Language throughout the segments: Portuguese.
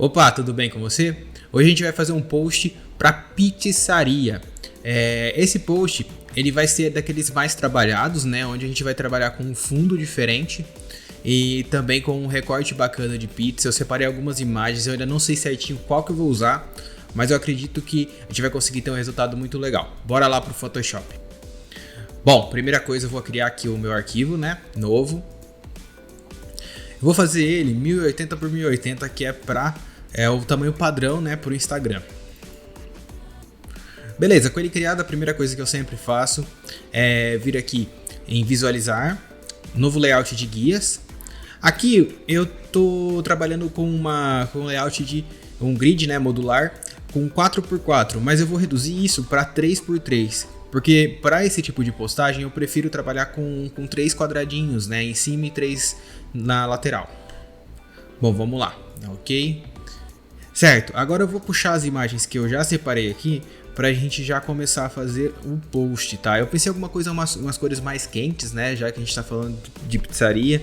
Opa, tudo bem com você? Hoje a gente vai fazer um post para pizzaria. Esse post ele vai ser daqueles mais trabalhados, né? Onde a gente vai trabalhar com um fundo diferente e também com um recorte bacana de pizza. Eu separei algumas imagens, eu ainda não sei certinho qual que eu vou usar, mas eu acredito que a gente vai conseguir ter um resultado muito legal. Bora lá pro Photoshop. Bom, primeira coisa eu vou criar aqui o meu arquivo, né? Novo. Eu vou fazer ele 1080 por 1080, que é o tamanho padrão, né, pro Instagram. Beleza, com ele criado, a primeira coisa que eu sempre faço é vir aqui em visualizar, novo layout de guias. Aqui eu tô trabalhando com um layout de um grid, né, modular com 4x4, mas eu vou reduzir isso para 3x3. Porque para esse tipo de postagem eu prefiro trabalhar com 3 quadradinhos, né, em cima e 3 na lateral. Bom, vamos lá, ok? Certo, agora eu vou puxar as imagens que eu já separei aqui pra gente já começar a fazer o post, tá? Eu pensei em alguma coisa, umas cores mais quentes, né, já que a gente tá falando de pizzaria.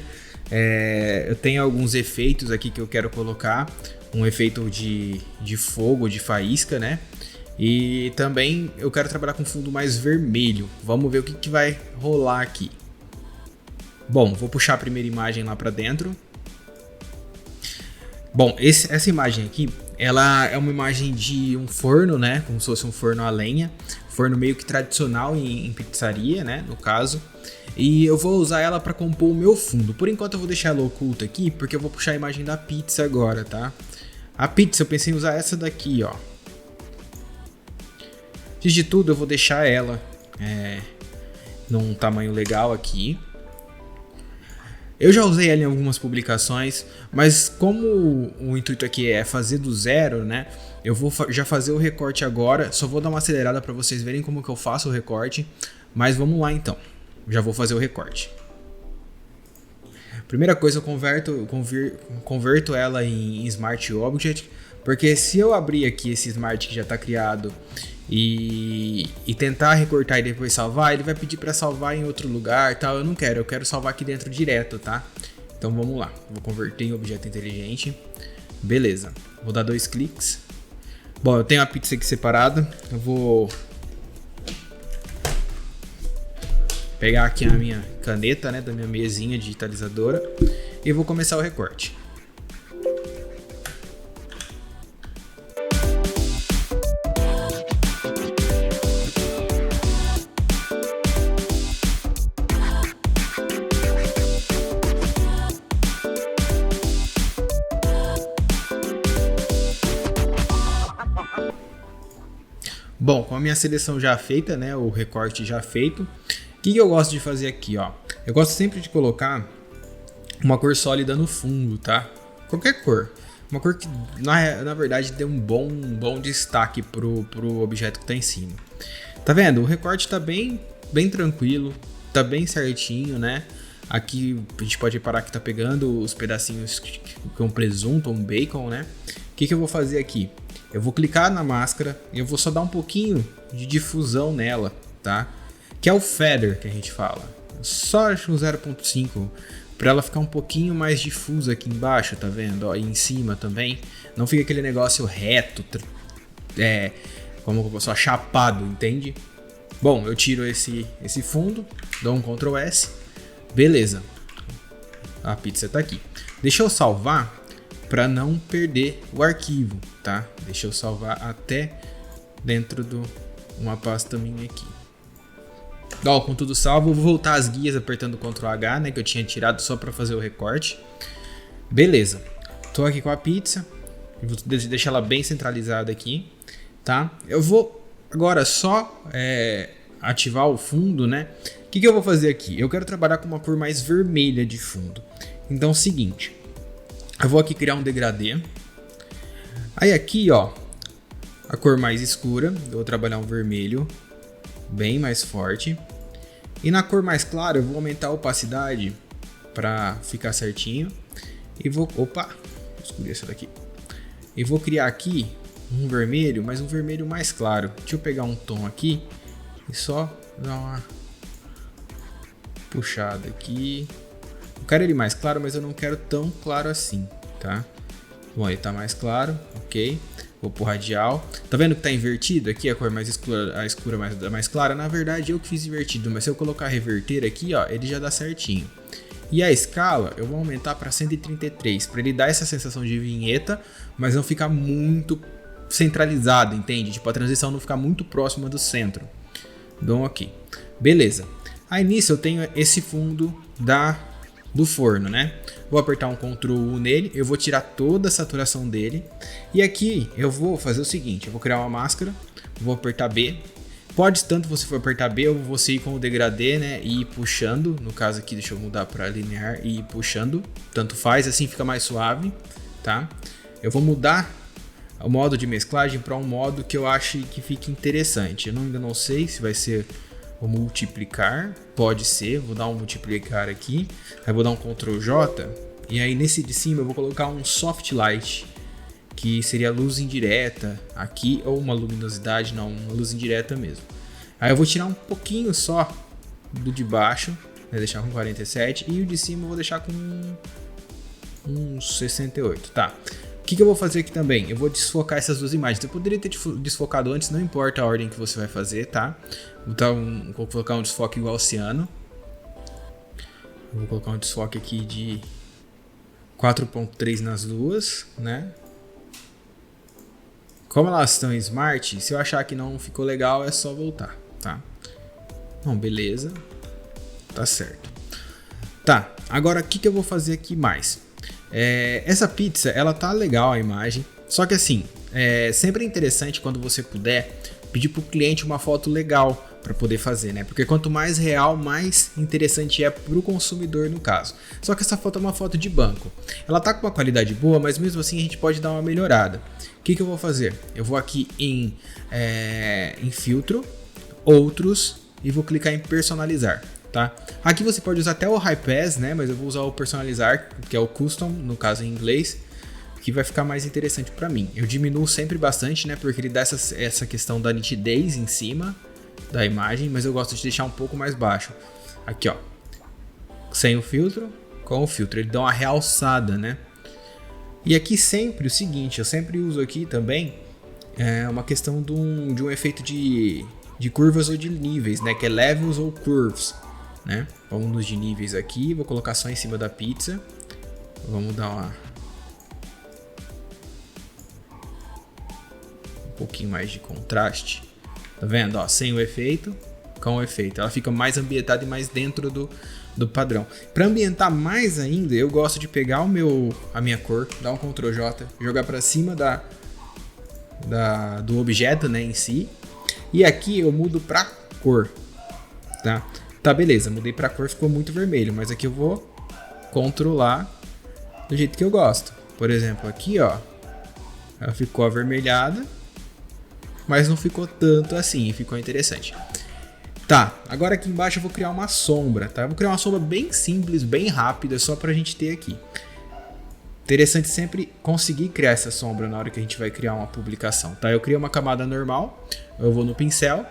Eu tenho alguns efeitos aqui que eu quero colocar, um efeito de fogo, de faísca, né? E também eu quero trabalhar com fundo mais vermelho. Vamos ver o que vai rolar aqui. Bom, vou puxar a primeira imagem lá para dentro. Bom, essa imagem aqui, ela é uma imagem de um forno, né? Como se fosse um forno a lenha. Forno meio que tradicional em pizzaria, né? No caso. E eu vou usar ela para compor o meu fundo. Por enquanto eu vou deixar ela oculta aqui, porque eu vou puxar a imagem da pizza agora, tá? A pizza eu pensei em usar essa daqui, ó. Antes de tudo, eu vou deixar ela num tamanho legal aqui. Eu já usei ela em algumas publicações, mas como o intuito aqui é fazer do zero, né? Eu vou já fazer o recorte agora. Só vou dar uma acelerada para vocês verem como que eu faço o recorte. Mas vamos lá então. Já vou fazer o recorte. Primeira coisa, eu converto ela em Smart Object. Porque se eu abrir aqui esse Smart que já está criado e tentar recortar e depois salvar, ele vai pedir para salvar em outro lugar e tal. Eu não quero, eu quero salvar aqui dentro direto, tá? Então vamos lá, vou converter em objeto inteligente. Beleza, vou dar 2 cliques. Bom, eu tenho a pizza aqui separada. Eu vou pegar aqui a minha caneta, né, da minha mesinha digitalizadora e vou começar o recorte. Bom, com a minha seleção já feita, né, o recorte já feito, o que eu gosto de fazer aqui, ó? Eu gosto sempre de colocar uma cor sólida no fundo, tá? Qualquer cor. Uma cor que, na verdade, dê um bom destaque pro objeto que tá em cima. Tá vendo? O recorte tá bem tranquilo, tá bem certinho, né? Aqui a gente pode reparar que tá pegando os pedacinhos com presunto ou um bacon, né? O que eu vou fazer aqui? Eu vou clicar na máscara e eu vou só dar um pouquinho de difusão nela, tá? Que é o feather que a gente fala. Só acho um 0.5 para ela ficar um pouquinho mais difusa aqui embaixo, tá vendo? Ó, e em cima também. Não fica aquele negócio reto, como eu posso chapado, entende? Bom, eu tiro esse fundo, dou um Ctrl S. Beleza. A pizza tá aqui. Deixa eu salvar para não perder o arquivo, tá? Deixa eu salvar até dentro de uma pasta minha aqui. Ó, com tudo salvo, eu vou voltar as guias apertando Ctrl H, né? Que eu tinha tirado só para fazer o recorte. Beleza. Tô aqui com a pizza. Eu vou deixar ela bem centralizada aqui, tá? Eu vou agora só ativar o fundo, né? O que eu vou fazer aqui? Eu quero trabalhar com uma cor mais vermelha de fundo. Então é o seguinte. Eu vou aqui criar um degradê. Aí aqui, ó, a cor mais escura, eu vou trabalhar um vermelho bem mais forte. E na cor mais clara eu vou aumentar a opacidade para ficar certinho. E vou, escurecer daqui. E vou criar aqui um vermelho, mas um vermelho mais claro. Deixa eu pegar um tom aqui e só dar uma puxada aqui. Eu quero ele mais claro, mas eu não quero tão claro assim, tá? Bom, ele tá mais claro, ok. Vou pro radial. Tá vendo que tá invertido aqui, a cor mais escura, a escura mais clara? Na verdade, eu que fiz invertido, mas se eu colocar reverter aqui, ó, ele já dá certinho. E a escala, eu vou aumentar para 133, para ele dar essa sensação de vinheta, mas não ficar muito centralizado, entende? Tipo, a transição não ficar muito próxima do centro. Então, ok. Beleza. Aí nisso eu tenho esse fundo do forno, né? Vou apertar um Ctrl U nele, eu vou tirar toda a saturação dele. E aqui eu vou fazer o seguinte, eu vou criar uma máscara, vou apertar B. Pode, tanto você for apertar B, ou você ir com o degradê, né, e ir puxando. No caso aqui, deixa eu mudar para linear e ir puxando. Tanto faz, assim fica mais suave, tá? Eu vou mudar o modo de mesclagem para um modo que eu acho que fique interessante. Eu ainda não sei se vai ser o multiplicar, pode ser. Vou dar um multiplicar aqui, aí vou dar um Ctrl J, e aí nesse de cima eu vou colocar um soft light, que seria luz indireta aqui, ou uma luminosidade, não, uma luz indireta mesmo. Aí eu vou tirar um pouquinho só do de baixo, né, deixar com 47, e o de cima eu vou deixar com uns 68, tá? O que eu vou fazer aqui também? Eu vou desfocar essas duas imagens. Eu poderia ter desfocado antes, não importa a ordem que você vai fazer, tá? Vou colocar um desfoque igual oceano. Eu vou colocar um desfoque aqui de 4.3 nas duas, né? Como elas estão em Smart, se eu achar que não ficou legal, é só voltar, tá? Bom, beleza. Tá certo. Tá, agora o que eu vou fazer aqui mais? Essa pizza, ela tá legal a imagem, só que assim, sempre é interessante quando você puder pedir pro cliente uma foto legal para poder fazer, né? Porque quanto mais real, mais interessante é pro consumidor no caso. Só que essa foto é uma foto de banco. Ela tá com uma qualidade boa, mas mesmo assim a gente pode dar uma melhorada. O que eu vou fazer? Eu vou aqui em filtro, outros, e vou clicar em personalizar. Tá? Aqui você pode usar até o High Pass, né? Mas eu vou usar o personalizar, que é o custom, no caso em inglês, que vai ficar mais interessante para mim. Eu diminuo sempre bastante, né? Porque ele dá essa questão da nitidez em cima da imagem, mas eu gosto de deixar um pouco mais baixo. Aqui, ó, sem o filtro, com o filtro, ele dá uma realçada, né? E aqui sempre o seguinte, eu sempre uso aqui também uma questão de um efeito de curvas ou de níveis, né? Que é levels ou curves. Né? Vamos nos de níveis aqui, vou colocar só em cima da pizza. Vamos dar um pouquinho mais de contraste. Tá vendo? Ó, sem o efeito, com o efeito. Ela fica mais ambientada e mais dentro do padrão. Para ambientar mais ainda, eu gosto de pegar a minha cor, dar um Ctrl J, jogar para cima do objeto, né, em si. E aqui eu mudo para cor, tá? Tá, beleza, mudei pra cor, ficou muito vermelho, mas aqui eu vou controlar do jeito que eu gosto. Por exemplo, aqui, ó, ela ficou avermelhada, mas não ficou tanto assim, ficou interessante. Tá, agora aqui embaixo eu vou criar uma sombra, tá? Eu vou criar uma sombra bem simples, bem rápida, só pra gente ter aqui. Interessante sempre conseguir criar essa sombra na hora que a gente vai criar uma publicação, tá? Eu criei uma camada normal, eu vou no pincel.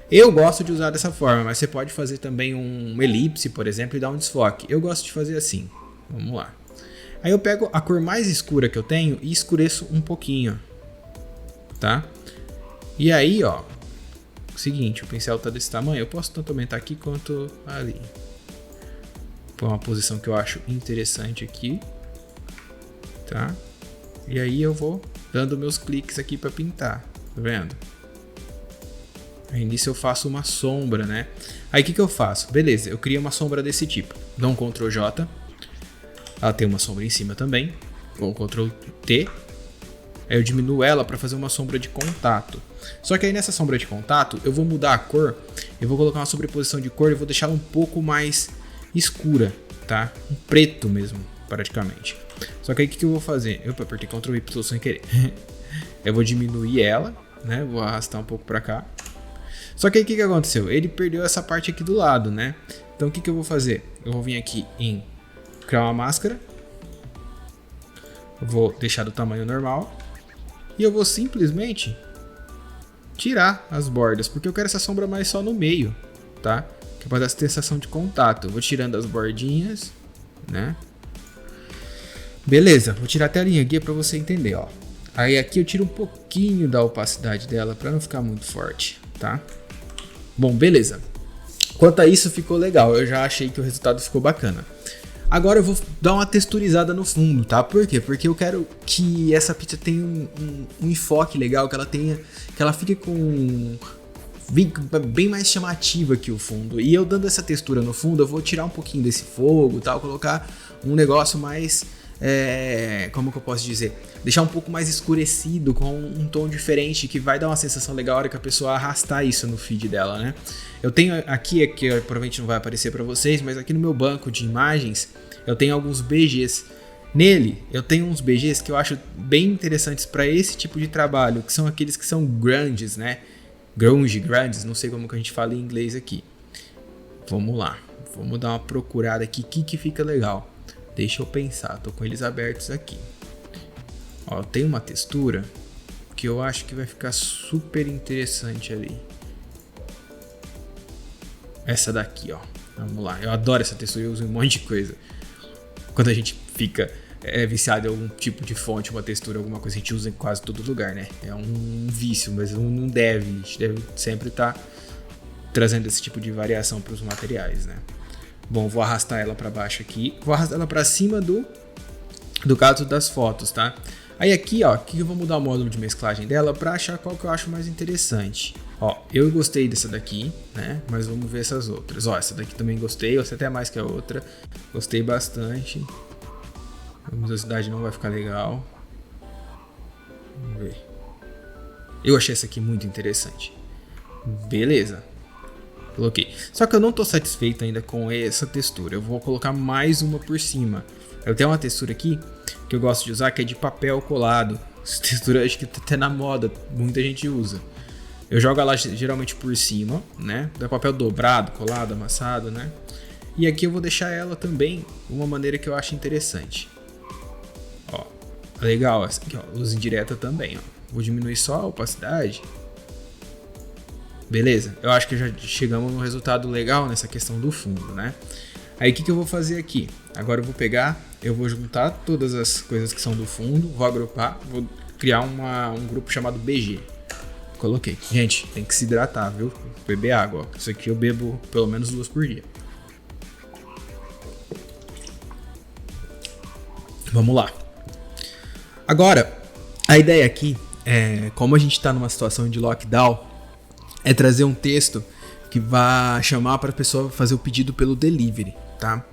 Eu gosto de usar dessa forma, mas você pode fazer também um elipse, por exemplo, e dar um desfoque. Eu gosto de fazer assim. Vamos lá. Aí eu pego a cor mais escura que eu tenho e escureço um pouquinho, tá? E aí, ó, seguinte, o pincel tá desse tamanho, eu posso tanto aumentar aqui quanto ali. Põe uma posição que eu acho interessante aqui, tá? E aí eu vou dando meus cliques aqui para pintar, tá vendo? Aí nisso eu faço uma sombra, né? Aí o que eu faço? Beleza, eu crio uma sombra desse tipo. Dou um Ctrl J. Ela tem uma sombra em cima também. Vou Ctrl T. Aí eu diminuo ela para fazer uma sombra de contato. Só que aí nessa sombra de contato eu vou mudar a cor. Eu vou colocar uma sobreposição de cor e vou deixá-la um pouco mais escura, tá? Um preto mesmo, praticamente. Só que aí o que eu vou fazer? Eu apertei Ctrl Y sem querer. Eu vou diminuir ela, né? Vou arrastar um pouco para cá. Só que aí o que aconteceu? Ele perdeu essa parte aqui do lado, né? Então o que eu vou fazer? Eu vou vir aqui em criar uma máscara. Eu vou deixar do tamanho normal. E eu vou simplesmente tirar as bordas, porque eu quero essa sombra mais só no meio, tá? Que é para dar essa sensação de contato. Eu vou tirando as bordinhas, né? Beleza, vou tirar até a linha guia para você entender, ó. Aí aqui eu tiro um pouquinho da opacidade dela para não ficar muito forte, tá? Bom, beleza. Quanto a isso, ficou legal. Eu já achei que o resultado ficou bacana. Agora eu vou dar uma texturizada no fundo, tá? Por quê? Porque eu quero que essa pizza tenha um enfoque legal, que ela fique com bem mais chamativa que o fundo. E eu dando essa textura no fundo, eu vou tirar um pouquinho desse fogo, tal, colocar um negócio mais como que eu posso dizer? Deixar um pouco mais escurecido, com um tom diferente, que vai dar uma sensação legal a hora que a pessoa arrastar isso no feed dela, né? Eu tenho aqui, que provavelmente não vai aparecer para vocês, mas aqui no meu banco de imagens, eu tenho alguns BGs. Nele, eu tenho uns BGs que eu acho bem interessantes para esse tipo de trabalho, que são aqueles que são grunges, né? Grunges, não sei como que a gente fala em inglês aqui. Vamos lá, vamos dar uma procurada aqui, que fica legal. Deixa eu pensar, tô com eles abertos aqui. Ó, tem uma textura que eu acho que vai ficar super interessante ali. Essa daqui, ó. Vamos lá, eu adoro essa textura, eu uso um monte de coisa. Quando a gente fica viciado em algum tipo de fonte, uma textura, alguma coisa, a gente usa em quase todo lugar, né? É um vício, mas não deve. A gente deve sempre estar trazendo esse tipo de variação para os materiais, né? Bom, vou arrastar ela para baixo aqui. Vou arrastar ela para cima do caso das fotos, tá? Aí aqui, ó, aqui eu vou mudar o módulo de mesclagem dela para achar qual que eu acho mais interessante. Ó, eu gostei dessa daqui, né? Mas vamos ver essas outras. Ó, essa daqui também gostei, essa até mais que a outra. Gostei bastante. A luminosidade não vai ficar legal. Vamos ver. Eu achei essa aqui muito interessante. Beleza. Coloquei. Só que eu não tô satisfeito ainda com essa textura. Eu vou colocar mais uma por cima. Eu tenho uma textura aqui que eu gosto de usar, que é de papel colado. Essa textura acho que tá até na moda, muita gente usa. Eu jogo ela geralmente por cima, né? Da papel dobrado, colado, amassado, né? E aqui eu vou deixar ela também de uma maneira que eu acho interessante. Ó, legal essa aqui, ó, luz indireta também, ó. Vou diminuir só a opacidade. Beleza? Eu acho que já chegamos num resultado legal nessa questão do fundo, né? Aí o que eu vou fazer aqui? Agora eu vou pegar, eu vou juntar todas as coisas que são do fundo, vou agrupar, vou criar um grupo chamado BG. Coloquei. Gente, tem que se hidratar, viu? Beber água, ó. Isso aqui eu bebo pelo menos 2 por dia. Vamos lá. Agora, a ideia aqui é, como a gente está numa situação de lockdown, é trazer um texto que vá chamar para a pessoa fazer o pedido pelo delivery, tá?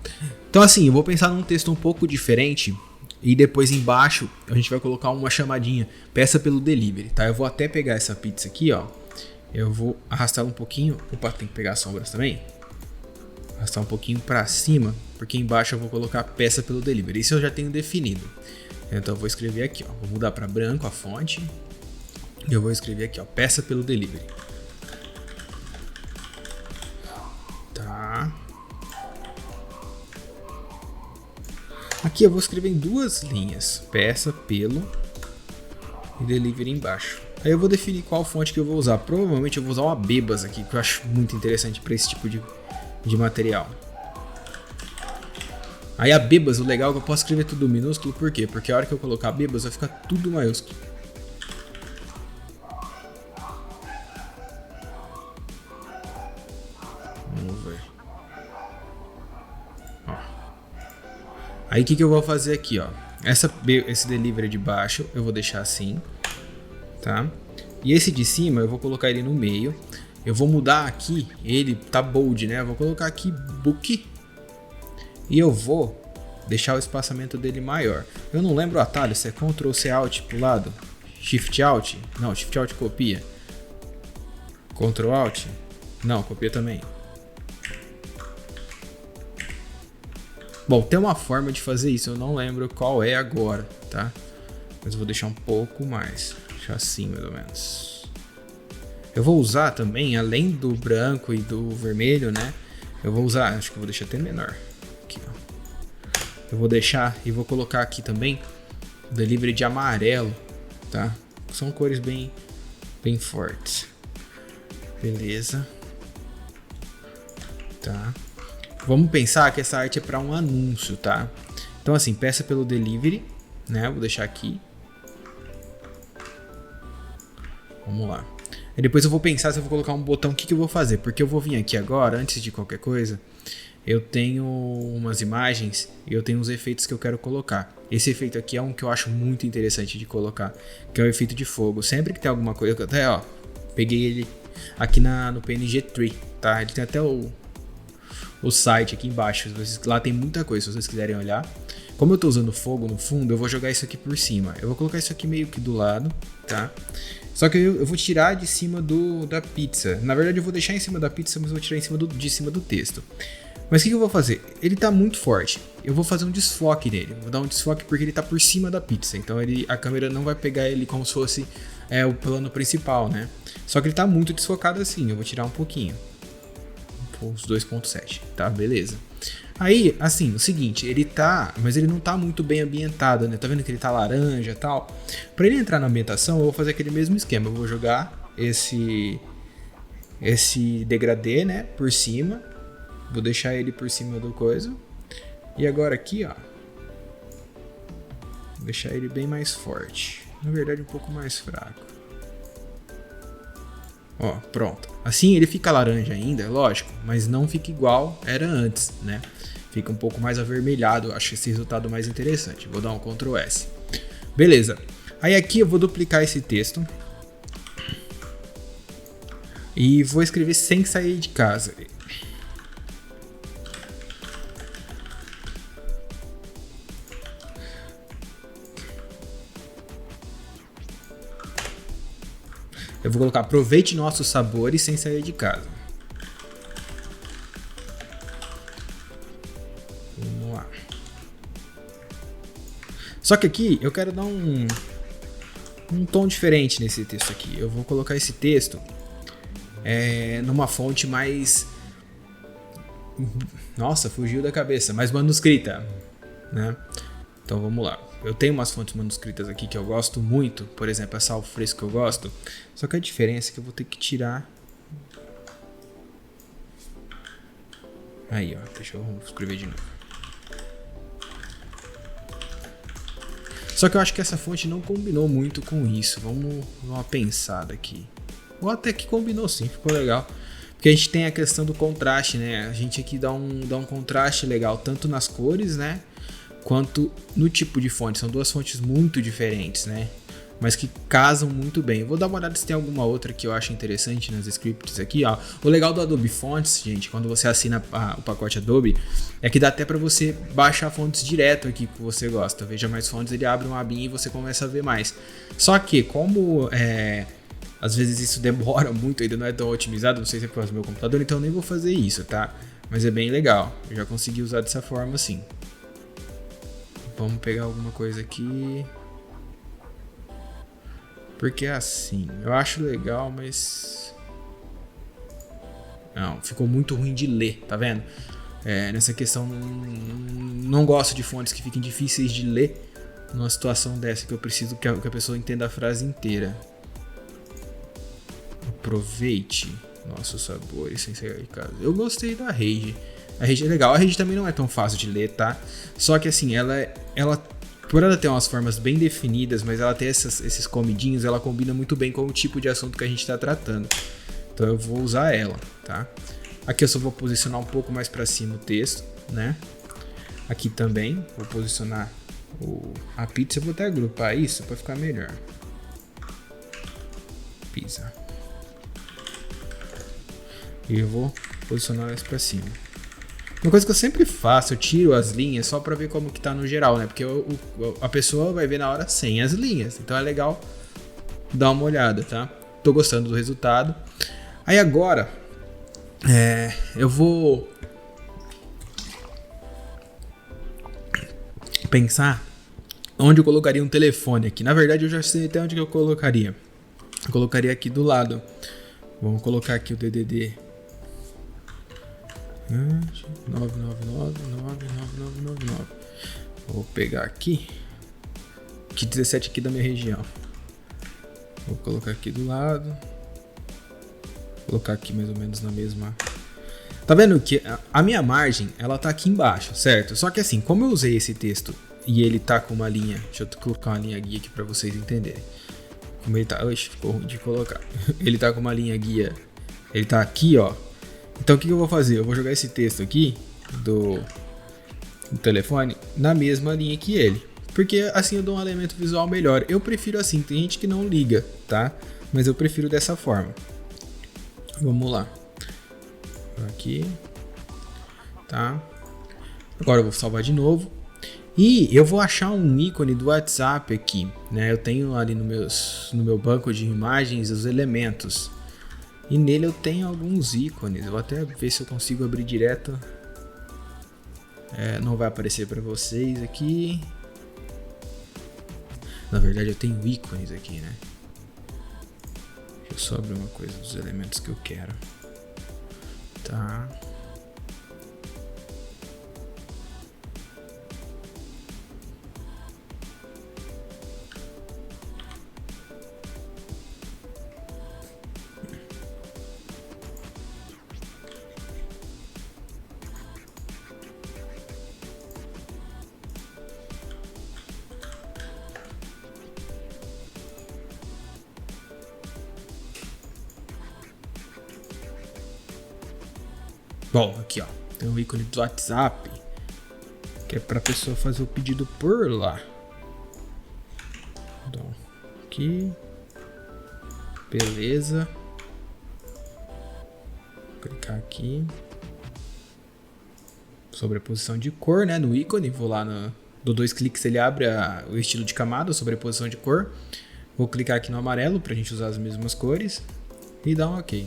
Então assim, eu vou pensar num texto um pouco diferente e depois embaixo a gente vai colocar uma chamadinha, peça pelo delivery, tá? Eu vou até pegar essa pizza aqui, ó. Eu vou arrastar um pouquinho, opa, tem que pegar as sombras também. Arrastar um pouquinho para cima, porque embaixo eu vou colocar peça pelo delivery. Isso eu já tenho definido. Então eu vou escrever aqui, ó. Vou mudar para branco a fonte. E eu vou escrever aqui, ó, peça pelo delivery. Tá. Aqui eu vou escrever em 2 linhas, peça pelo e delivery embaixo. Aí eu vou definir qual fonte que eu vou usar. Provavelmente eu vou usar uma Bebas aqui, que eu acho muito interessante para esse tipo de material. Aí a Bebas, o legal é que eu posso escrever tudo minúsculo, por quê? Porque a hora que eu colocar a Bebas vai ficar tudo maiúsculo. Vamos ver. Ó. Aí o que eu vou fazer aqui, ó? Esse delivery de baixo eu vou deixar assim, tá? E esse de cima eu vou colocar ele no meio. Eu vou mudar aqui, ele tá bold, né? Eu vou colocar aqui book. E eu vou deixar o espaçamento dele maior. Eu não lembro o atalho, se é Ctrl C Alt pro lado, Shift Alt, não, Shift Alt copia, Ctrl Alt, não, copia também. Bom, tem uma forma de fazer isso, eu não lembro qual é agora, tá? Mas eu vou deixar um pouco mais, deixar assim mais ou menos. Eu vou usar também, além do branco e do vermelho, né? Eu vou usar, acho que eu vou deixar até menor. Aqui, ó. Eu vou deixar e vou colocar aqui também o delivery de amarelo, tá? São cores bem fortes. Beleza. Tá. Vamos pensar que essa arte é para um anúncio, tá? Então assim, peça pelo delivery, né? Vou deixar aqui. Vamos lá. E depois eu vou pensar se eu vou colocar um botão, o que eu vou fazer. Porque eu vou vir aqui agora, antes de qualquer coisa, eu tenho umas imagens e eu tenho uns efeitos que eu quero colocar. Esse efeito aqui é um que eu acho muito interessante de colocar, que é o efeito de fogo. Sempre que tem alguma coisa, eu até peguei ele aqui no PNG Tree, tá? Ele tem até o site aqui embaixo, lá tem muita coisa se vocês quiserem olhar. Como eu tô usando fogo no fundo, eu vou jogar isso aqui por cima. Eu vou colocar isso aqui meio que do lado, tá? Só que eu vou tirar de cima da pizza. Na verdade eu vou deixar em cima da pizza, mas eu vou tirar de cima do texto. Mas o que eu vou fazer? Ele tá muito forte. Eu vou fazer um desfoque nele. Vou dar um desfoque porque ele tá por cima da pizza. Então a câmera não vai pegar ele como se fosse o plano principal, né? Só que ele tá muito desfocado assim. Eu vou tirar um pouquinho. Os 2.7, tá? Beleza. Aí, assim, o seguinte, mas ele não tá muito bem ambientado, né? Tá vendo que ele tá laranja e tal? Pra ele entrar na ambientação, eu vou fazer aquele mesmo esquema. Eu vou jogar esse degradê, né? Por cima. Vou deixar ele por cima do coisa. E agora aqui, ó. Vou deixar ele bem mais forte. Na verdade, um pouco mais fraco. Ó, pronto. Assim ele fica laranja ainda, lógico. Mas não fica igual era antes, né? Fica um pouco mais avermelhado. Eu acho esse resultado mais interessante. Vou dar um Ctrl S. Beleza. Aí aqui eu vou duplicar esse texto. E vou escrever sem sair de casa. Eu vou colocar aproveite nossos sabores sem sair de casa. Vamos lá. Só que aqui eu quero dar um tom diferente nesse texto aqui. Eu vou colocar esse texto numa fonte mais... Nossa, fugiu da cabeça. Mais manuscrita, né? Então vamos lá. Eu tenho umas fontes manuscritas aqui que eu gosto muito. Por exemplo, essa Alfresco que eu gosto. Só que a diferença é que eu vou ter que tirar... Aí, ó. Deixa eu escrever de novo. Só que eu acho que essa fonte não combinou muito com isso. Vamos dar uma pensada aqui. Ou até que combinou sim, ficou legal. Porque a gente tem a questão do contraste, né? A gente aqui dá um contraste legal, tanto nas cores, né? Quanto no tipo de fonte. São duas fontes muito diferentes, né? Mas que casam muito bem. Eu vou dar uma olhada se tem alguma outra que eu acho interessante nas scripts aqui, ó. O legal do Adobe Fonts, gente, quando você assina o pacote Adobe, é que dá até para você baixar fontes direto aqui que você gosta. Veja Mais Fontes, ele abre uma abinha e você começa a ver mais. Só que, como às vezes isso demora muito, ainda não é tão otimizado, não sei se é por causa do meu computador, então eu nem vou fazer isso, tá? Mas é bem legal. Eu já consegui usar dessa forma assim. Vamos pegar alguma coisa aqui. Porque é assim, eu acho legal, mas... Não, ficou muito ruim de ler, tá vendo? Nessa questão, não gosto de fontes que fiquem difíceis de ler numa situação dessa, que eu preciso que a pessoa entenda a frase inteira. Aproveite nossos sabores sem sair de casa. Eu gostei da Rage. A Rage é legal. A Rage também não é tão fácil de ler, tá? Só que assim, ela por ela ter umas formas bem definidas, mas ela ter esses comidinhos, ela combina muito bem com o tipo de assunto que a gente está tratando. Então eu vou usar ela, tá? Aqui eu só vou posicionar um pouco mais para cima o texto, né? Aqui também vou posicionar a pizza. Eu vou até agrupar isso para ficar melhor. Pizza. E eu vou posicionar mais para cima. Uma coisa que eu sempre faço, eu tiro as linhas só pra ver como que tá no geral, né? Porque a pessoa vai ver na hora sem as linhas. Então é legal dar uma olhada, tá? Tô gostando do resultado. Aí agora, eu vou pensar onde eu colocaria um telefone aqui. Na verdade, eu já sei até onde que eu colocaria. Eu colocaria aqui do lado. Vamos colocar aqui o DDD 9999999. Vou pegar aqui. Que 17 aqui da minha região. Vou colocar aqui do lado. Vou colocar aqui mais ou menos na mesma. Tá vendo que a minha margem, ela tá aqui embaixo, certo? Só que assim, como eu usei esse texto e ele tá com uma linha, deixa eu colocar uma linha guia aqui pra vocês entenderem. Como ele tá, oxe, ficou ruim de colocar. Ele tá com uma linha guia, ele tá aqui, ó. Então o que eu vou fazer? Eu vou jogar esse texto aqui do telefone na mesma linha que ele. Porque assim eu dou um elemento visual melhor. Eu prefiro assim, tem gente que não liga, tá? Mas eu prefiro dessa forma. Vamos lá. Aqui. Tá? Agora eu vou salvar de novo. E eu vou achar um ícone do WhatsApp aqui, né? Eu tenho ali no meu banco de imagens os elementos. E nele eu tenho alguns ícones. Eu vou até ver se eu consigo abrir direto. Não vai aparecer para vocês aqui. Na verdade eu tenho ícones aqui, né? Deixa eu só abrir uma coisa dos elementos que eu quero. Tá. Bom, aqui ó, tem um ícone do WhatsApp, que é para a pessoa fazer o pedido por lá. Então, aqui, beleza. Vou clicar aqui, sobreposição de cor, né, no ícone. Vou lá dou 2 cliques, ele abre o estilo de camada, sobreposição de cor. Vou clicar aqui no amarelo para a gente usar as mesmas cores e dar um OK.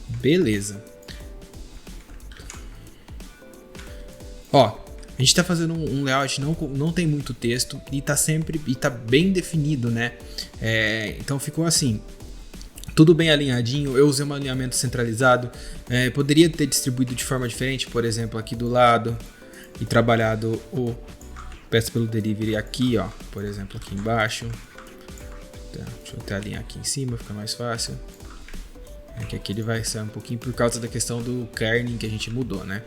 Beleza. Ó, a gente tá fazendo um layout, não tem muito texto e tá bem definido, né? Então ficou assim, tudo bem alinhadinho. Eu usei um alinhamento centralizado. Poderia ter distribuído de forma diferente, por exemplo, aqui do lado e trabalhado o peça pelo delivery aqui, ó, por exemplo, aqui embaixo. Tá, deixa eu até alinhar aqui em cima, fica mais fácil. Que aqui ele vai ser um pouquinho por causa da questão do kerning que a gente mudou, né?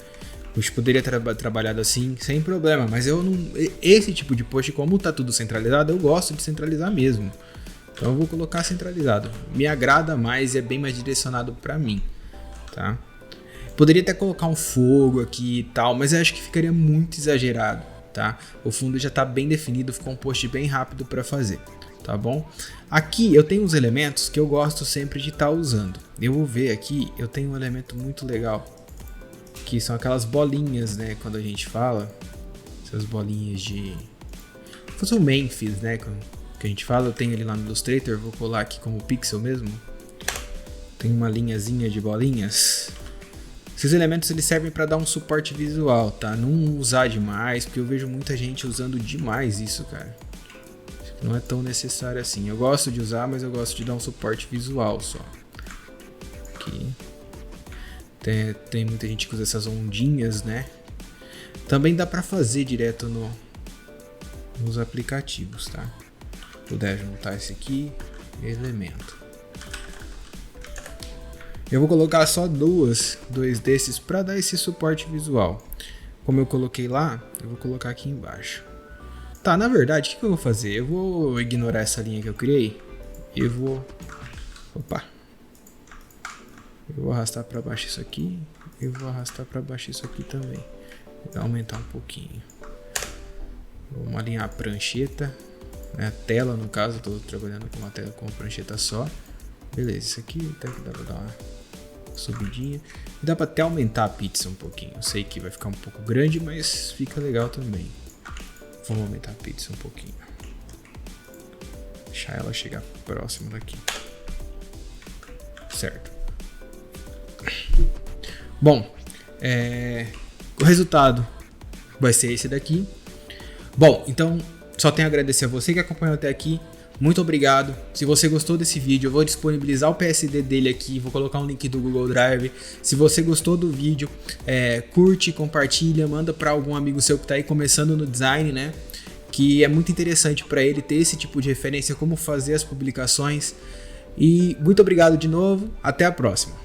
A gente poderia ter trabalhado assim sem problema, mas eu não. Esse tipo de post, como tá tudo centralizado, eu gosto de centralizar mesmo. Então eu vou colocar centralizado. Me agrada mais e é bem mais direcionado para mim, tá? Poderia até colocar um fogo aqui e tal, mas eu acho que ficaria muito exagerado, tá? O fundo já tá bem definido, ficou um post bem rápido para fazer, tá bom? Aqui eu tenho uns elementos que eu gosto sempre de estar usando. Eu vou ver aqui, eu tenho um elemento muito legal, que são aquelas bolinhas, né? Quando a gente fala, essas bolinhas de... Fosse o Memphis, né? Que a gente fala, eu tenho ele lá no Illustrator, vou colar aqui como pixel mesmo. Tem uma linhazinha de bolinhas. Esses elementos eles servem para dar um suporte visual, tá? Não usar demais, porque eu vejo muita gente usando demais isso, cara. Não é tão necessário assim. Eu gosto de usar, mas eu gosto de dar um suporte visual só. Aqui. Tem muita gente que usa essas ondinhas, né? Também dá para fazer direto nos aplicativos, tá? Puder juntar esse aqui, elemento. Eu vou colocar só dois desses para dar esse suporte visual. Como eu coloquei lá, eu vou colocar aqui embaixo. Tá, na verdade, o que eu vou fazer? Eu vou ignorar essa linha que eu criei e eu vou... Opa! Eu vou arrastar para baixo isso aqui. Eu vou arrastar para baixo isso aqui também. Vou aumentar um pouquinho. Vamos alinhar a prancheta, né? A tela, no caso, estou trabalhando com uma tela com uma prancheta só. Beleza, isso aqui até que dá para dar uma subidinha. Dá para até aumentar a pizza um pouquinho. Eu sei que vai ficar um pouco grande, mas fica legal também. Vamos aumentar a pizza um pouquinho. Deixar ela chegar próximo daqui. Certo. Bom, o resultado vai ser esse daqui. Bom, então só tenho a agradecer a você que acompanhou até aqui. Muito obrigado. Se você gostou desse vídeo, eu vou disponibilizar o PSD dele aqui. Vou colocar um link do Google Drive. Se você gostou do vídeo, curte, compartilha, manda para algum amigo seu que está aí começando no design, né? Que é muito interessante para ele ter esse tipo de referência, como fazer as publicações. E muito obrigado de novo. Até a próxima.